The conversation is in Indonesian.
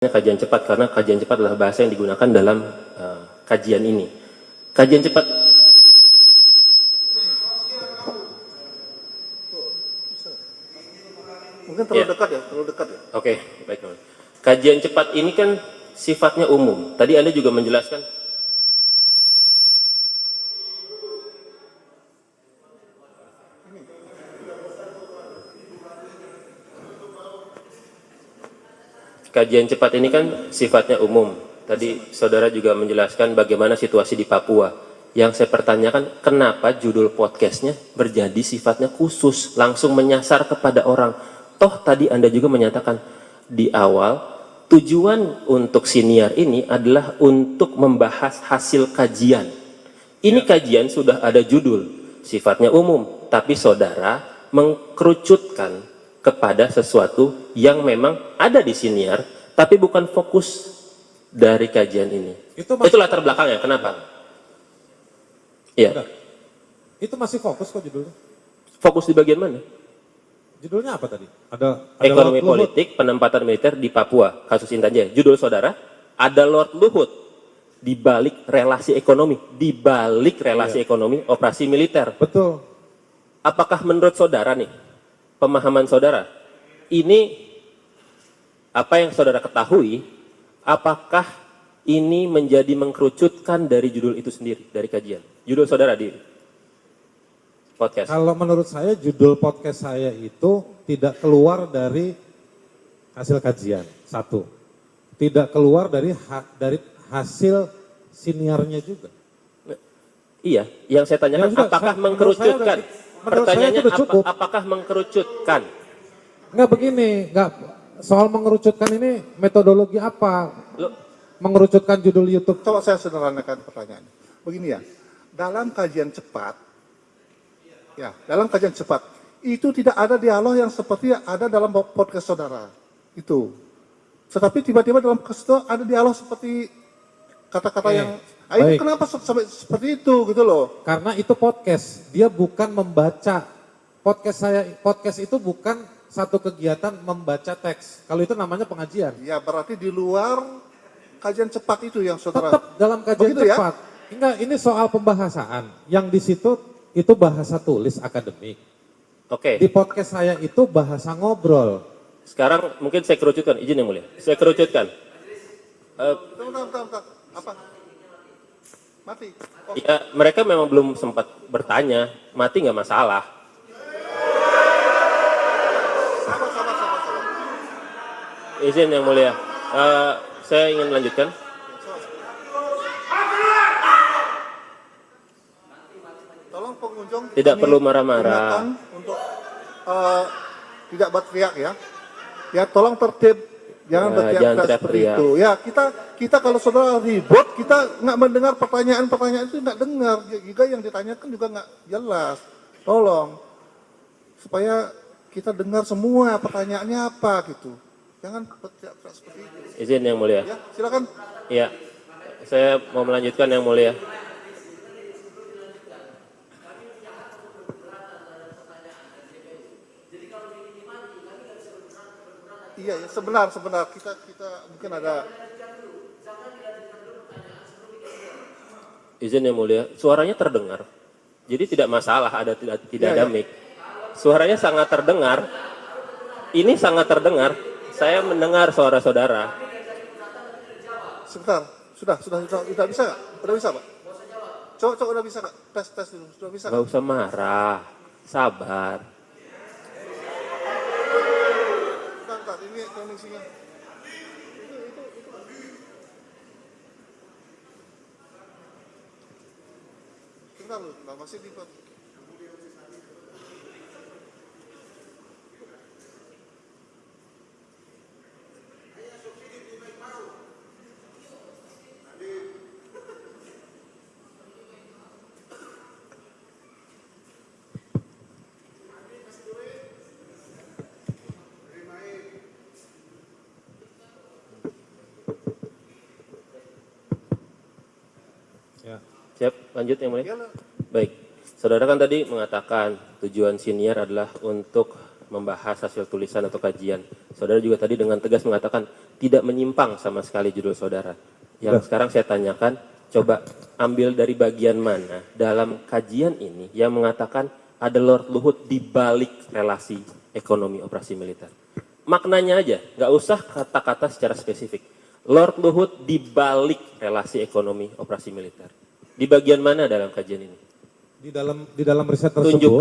Kajian cepat karena kajian cepat adalah bahasa yang digunakan dalam kajian ini. Kajian cepat mungkin terlalu dekat ya, terlalu dekat ya. Oke, baik. Kajian cepat ini kan sifatnya umum. Tadi Anda juga menjelaskan. Kajian cepat ini kan sifatnya umum. Tadi saudara juga menjelaskan bagaimana situasi di Papua. Yang saya pertanyakan, kenapa judul podcastnya berjadi sifatnya khusus, langsung menyasar kepada orang. Toh tadi Anda juga menyatakan di awal, tujuan untuk siniar ini adalah untuk membahas hasil kajian. Ini kajian sudah ada judul, sifatnya umum, tapi saudara mengkerucutkan kepada sesuatu yang memang ada di siniar, tapi bukan fokus dari kajian ini. Itu latar belakangnya, kenapa? Iya. Itu masih fokus kok judulnya. Fokus di bagian mana? Judulnya apa tadi? Ada Ekonomi Lord politik, penempatan militer di Papua, kasus Intan Jaya. Judul saudara, ada Lord Luhut di balik relasi ekonomi, ekonomi operasi militer. Betul. Apakah menurut saudara nih, pemahaman saudara, ini apa yang saudara ketahui, apakah ini menjadi mengkerucutkan dari judul itu sendiri, dari kajian? Judul saudara di podcast. Kalau menurut saya judul podcast saya itu tidak keluar dari hasil kajian, satu. Tidak keluar dari hasil siniarnya juga. Iya, yang saya tanyakan Ya, apakah mengkerucutkan? Pertanyaannya apakah mengkerucutkan? Enggak begini, soal mengerucutkan ini metodologi apa? Mengerucutkan judul YouTube. Coba saya sederhanakan pertanyaan. Begini ya, dalam kajian cepat, itu tidak ada dialog yang seperti ada dalam podcast saudara. Itu. Tetapi tiba-tiba dalam podcast itu ada dialog seperti kata-kata yang itu kenapa sampai seperti itu gitu loh? Karena itu podcast, dia bukan membaca. Podcast itu bukan satu kegiatan membaca teks. Kalau itu namanya pengajian. Ya berarti di luar kajian cepat itu yang saudara. Tetap dalam kajian begitu cepat. Ya? Enggak, ini soal pembahasan. Yang di situ itu bahasa tulis akademik. Oke. Di podcast saya itu bahasa ngobrol. Sekarang mungkin saya kerucutkan, izin yang mulia. Saya kerucutkan. Bentar. Apa? Mati. Oh. Ya, mereka memang belum sempat bertanya. Mati nggak masalah. Sabar. Izin yang mulia. Saya ingin melanjutkan. Tolong pengunjung tidak perlu marah-marah untuk tidak berteriak ya. Ya tolong tertib. Jangan berteriak seperti itu. Ya kita kalau saudara ribut kita nggak mendengar pertanyaan itu nggak dengar. Juga yang ditanyakan juga nggak jelas. Tolong supaya kita dengar semua pertanyaannya apa gitu. Jangan berteriak seperti itu. Izin yang mulia. Ya silakan. Iya, saya mau melanjutkan yang mulia. Iya, ya, sebenar kita mungkin ada. Izin yang mulia, suaranya terdengar. Jadi tidak masalah tidak ada mic. Suaranya sangat terdengar. Ini sangat terdengar. Saya mendengar suara saudara. Sebentar, sudah bisa nggak? Udah bisa Pak? Coba udah bisa nggak? Tes dulu, sudah bisa Gak usah marah, sabar. Bentar, ini koneksinya. Bentar, masih di. Siap, lanjut yang mulia. Baik, saudara kan tadi mengatakan tujuan siniar adalah untuk membahas hasil tulisan atau kajian. Saudara juga tadi dengan tegas mengatakan tidak menyimpang sama sekali judul saudara. Yang sekarang saya tanyakan, coba ambil dari bagian mana dalam kajian ini yang mengatakan ada Lord Luhut di balik relasi ekonomi operasi militer. Maknanya aja, nggak usah kata-kata secara spesifik. Lord Luhut di balik relasi ekonomi operasi militer. Di bagian mana dalam kajian ini? Di dalam riset tersebut Tunjukkan.